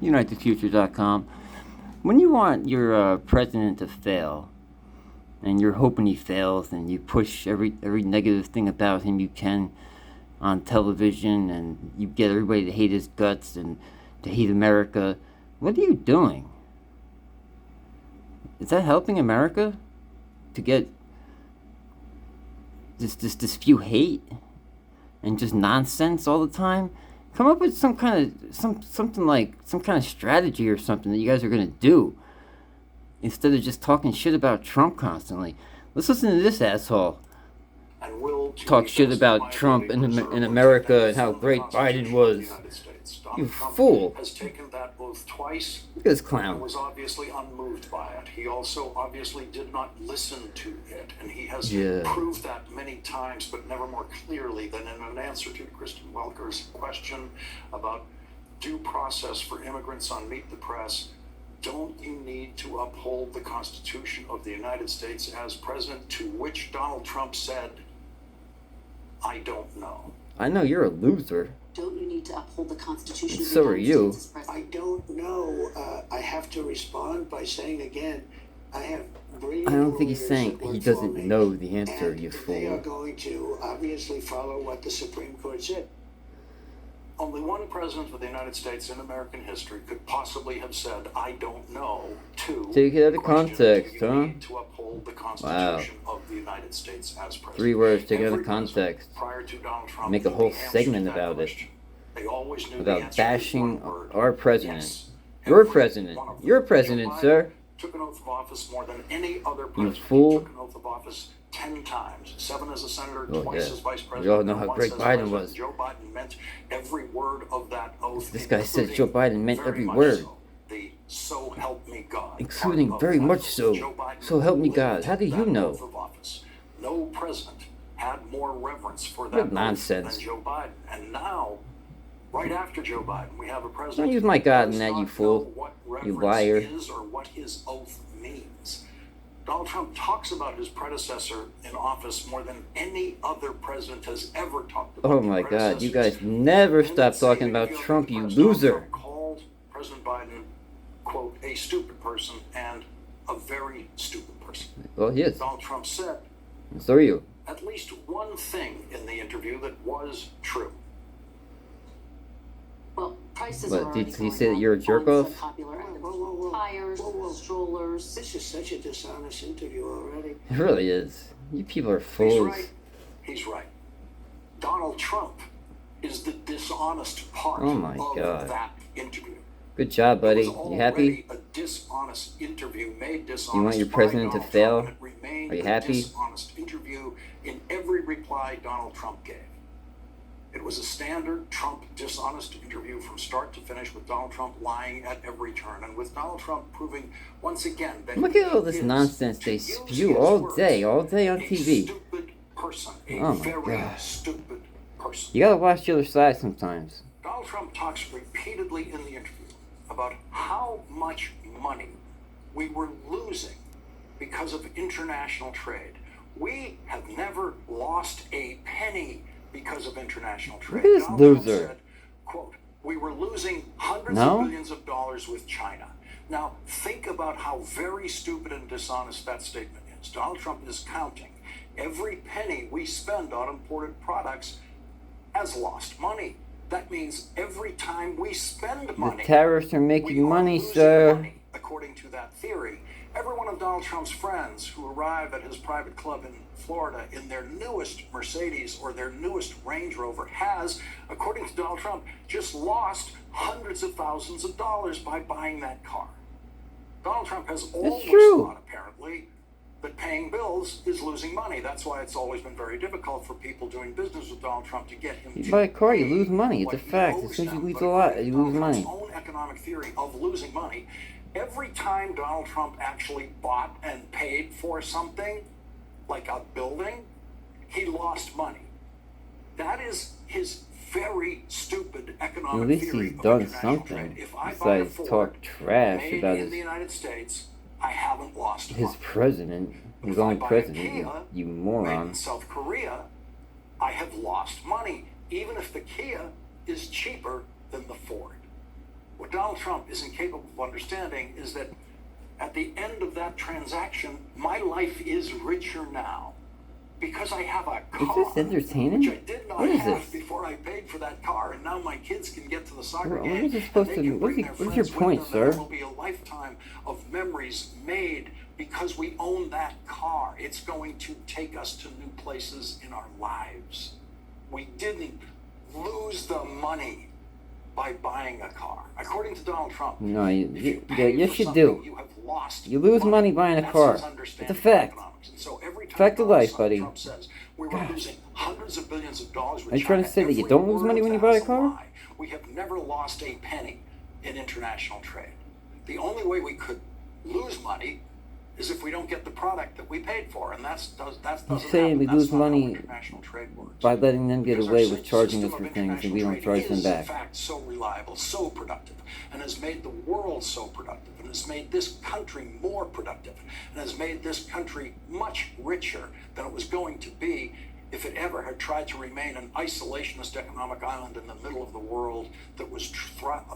UniteTheFuture.com. When you want your president to fail, and you're hoping he fails, and you push every negative thing about him you can on television, and you get everybody to hate his guts and to hate America, what are you doing? Is that helping America to get this few hate and just nonsense all the time? Come up with some kind of strategy or something that you guys are gonna do instead of just talking shit about Trump constantly. Let's listen to this asshole talk shit about Trump in America and how great Biden was. You fool. Has taken that oath twice. Look at this clown. And was obviously unmoved by it. He also obviously did not listen to it, and he has proved that many times, but never more clearly than in an answer to Kristen Welker's question about due process for immigrants on Meet the Press. Don't you need to uphold the Constitution of the United States as president? To which Donald Trump said, I don't know. I know you're a loser. Don't you need to uphold the Constitution? And so are you. I don't know. I have to respond by saying again, I don't think he's saying he doesn't know the answer, you fool. They are going to obviously follow what the Supreme Court said. Only one president of the United States in American history could possibly have said, I don't know, to... Take it out of context, huh? To uphold the Constitution of the United States as president. 3 words, take it out of context. Prior to Donald Trump, make a whole segment about it. They always knew about bashing our president. Yes. Your president. Your president, sir. Took an oath of office more than any other president. You fool. Took an oath of office 10 times, 7 as a senator, twice as vice president. We all know how great Biden was. Joe Biden meant every word of that oath. This guy says Joe Biden meant every word. So help me God. Including very much so. So help me God. How do you know? No president had more reverence for that nonsense than Joe Biden. And now, right after Joe Biden, we have a president. Don't use my God in that, you fool. You liar. Is or what his oath means. Donald Trump talks about his predecessor in office more than any other president has ever talked about. Oh my God, you guys never stop talking about Trump, you loser. Trump called President Biden, quote, a stupid person and a very stupid person. Well, he is. Donald Trump said, and so are you. At least one thing in the interview that was true. Well, prices are did he say that you're a jerk off? Tires, strollers. This is such a dishonest interview already. It really is. You people are fools. He's right. Donald Trump is the dishonest part of that interview. Good job, buddy. You happy? A dishonest interview made dishonest. You want your president to fail? Are you happy? Dishonest interview in every reply Donald Trump gave. It was a standard Trump dishonest interview from start to finish, with Donald Trump lying at every turn, and with Donald Trump proving once again that look at all this nonsense they spew all day on TV. Stupid person, oh my God. Stupid person. You gotta watch the other side sometimes. Donald Trump talks repeatedly in the interview about how much money we were losing because of international trade. We have never lost a penny because of international trade. Look at this loser. Said, quote, we were losing hundreds of billions of dollars with China. Now, think about how very stupid and dishonest that statement is. Donald Trump is counting. Every penny we spend on imported products has lost money. That means every time we spend money, the terrorists are making money, sir. Money, according to that theory. Every one of Donald Trump's friends who arrive at his private club in Florida in their newest Mercedes or their newest Range Rover has, according to Donald Trump, just lost hundreds of thousands of dollars by buying that car. Donald Trump has always thought, apparently, that paying bills is losing money. That's why it's always been very difficult for people doing business with Donald Trump to get him to buy a car, you lose money. It's a fact. As soon as you lose a lot, you lose money. His own economic theory of losing money. Every time Donald Trump actually bought and paid for something, like a building, he lost money. That is his very stupid economic theory. At least he's done something besides talk trash about in the United States, I haven't lost his money. President, his own president, you moron. In South Korea, I have lost money, even if the Kia is cheaper than the Ford. What Donald Trump is incapable of understanding is that at the end of that transaction, my life is richer now because I have a car, Is this entertaining? which I did not What is have this? before I paid for that car, and now my kids can get to the soccer What game. is this supposed and they to can do? bring their What's your friends with point, them, sir? and there will be a lifetime of memories made because we own that car. It's going to take us to new places in our lives. We didn't lose the money by buying a car. According to Donald Trump, No, if you yeah, pay yes for you something, do. you have lost You lose money buying a That's car. his It's understanding a of fact. economics. And so every time Fact of life, Donald buddy. Trump says we were losing hundreds of billions of dollars with Are you trying to China, say that you every don't lose word money of when you that buy a is car? lie. We have never lost a penny in international trade. The only way we could lose money is if we don't get the product that we paid for, and that doesn't saying happen. we That's lose not how money international trade works. by letting them get Because away our with charging system us for of things and we don't international charge them trade back. is, in fact, so reliable, so productive, and has made the world so productive, and has made this country more productive, and has made this country much richer than it was going to be if it ever had tried to remain an isolationist economic island in the middle of the world that was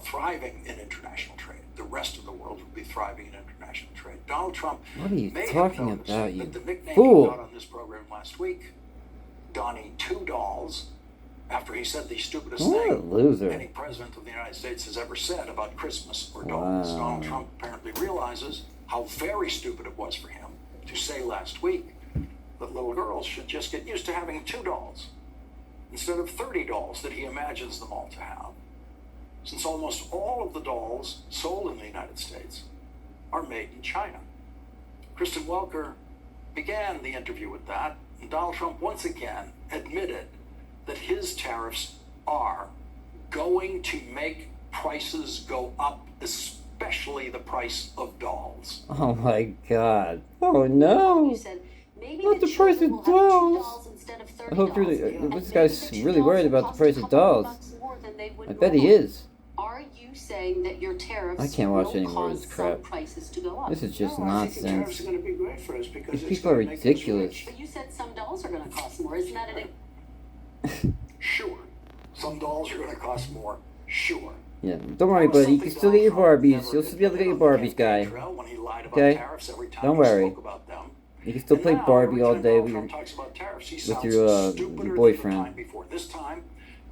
thriving in international trade. The rest of the world would be thriving in international trade. Donald Trump What are you may have talking noticed about, you that the nickname fool? he got on this program last week, Donnie Two Dolls, after he said the stupidest What a thing loser. any president of the United States has ever said about Christmas or dolls. Wow. Donald Trump apparently realizes how very stupid it was for him to say last week that little girls should just get used to having 2 dolls instead of 30 dolls that he imagines them all to have, since almost all of the dolls sold in the United States are made in China. Kristen Welker began the interview with that, and Donald Trump once again admitted that his tariffs are going to make prices go up, especially the price of dolls. Oh my god. Oh no. You said maybe Not the the price children of will have $2 dolls. instead of $30. I hope you're And this maybe guy's the really $2 worried will about the cost price a of couple dolls. bucks more than they would I bet he normally. is. Are you saying that your tariffs I can't watch will any more of cause this crap. some prices to go up? This is just No, I think the tariffs nonsense. are going to be great for us because These it's people are going to make us ridiculous. rich. But you said some dolls are going to cost more. Isn't that Sure, some dolls are going to cost more. Sure. Yeah, don't worry, buddy. You can still get your Barbies. You'll still be able to get your Barbies, guy. Okay? Don't worry. You can still play Barbie all day with your boyfriend. This time,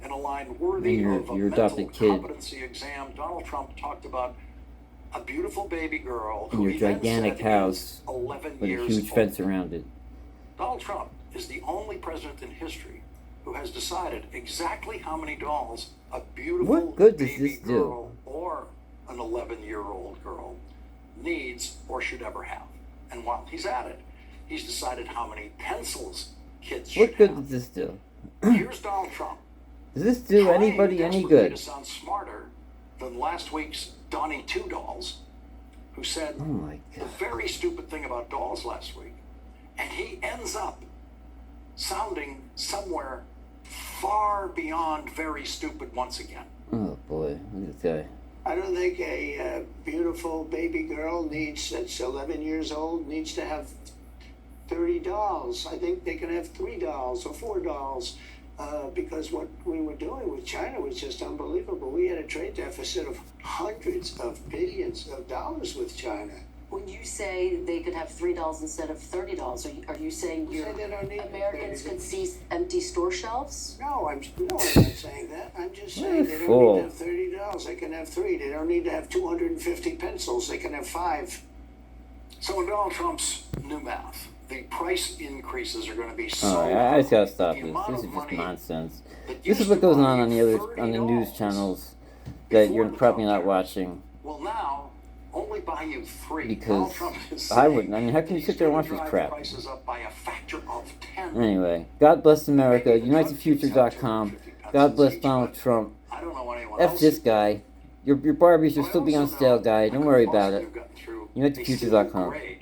in a line worthy And your- of a your mental adopted kid. competency exam, Donald Trump talked about a beautiful baby girl In who your he then gigantic said house is 11 with a years huge old. fence around it. Donald Trump is the only president in history who has decided exactly how many dolls a beautiful What good does baby this do? girl or an 11-year-old girl needs or should ever have. And while he's at it, he's decided how many pencils kids should What good have. does this do? Here's Donald Trump. Does this do trying anybody any desperately good? to sound smarter than last week's Donnie Two Dolls, who said Oh my a god. very stupid thing about dolls last week, and he ends up sounding somewhere far beyond very stupid once again. Oh boy, look at this guy. I don't think a beautiful baby girl that's 11 years old needs to have 30 dolls. I think they can have 3 dolls or 4 dolls because what we were doing with China was just unbelievable. We had a trade deficit of hundreds of billions of dollars with China. When you say they could have $3 instead of $30, are you saying You said they don't need Americans baby. could see empty store shelves? No, I'm not saying that. I'm just What saying a they don't fool. need to have 30 dolls. They can have 3. They don't need to have 250 pencils. They can have 5. So in Donald Trump's new math, the price increases are going to be so. Alright, I just gotta stop the this. amount This of is just money nonsense. that This is used what to goes buy on the you other on the news $30 channels that before you're the probably Trump not era watching. will now only buy you 3. Because Donald Trump is I saying wouldn't. I mean, how can you he's sit there and gonna watch this drive crap? prices up by a factor of 10. Anyway, God bless America. Maybe the Trump kids have UnitedFuture.com. 250 God bless pencils each, Donald but Trump. I don't know anyone F else. this guy. Your Barbies will I still be on also sale, know guy. I Don't could worry about possibly it. have gotten through a UnitedFuture.com. single grade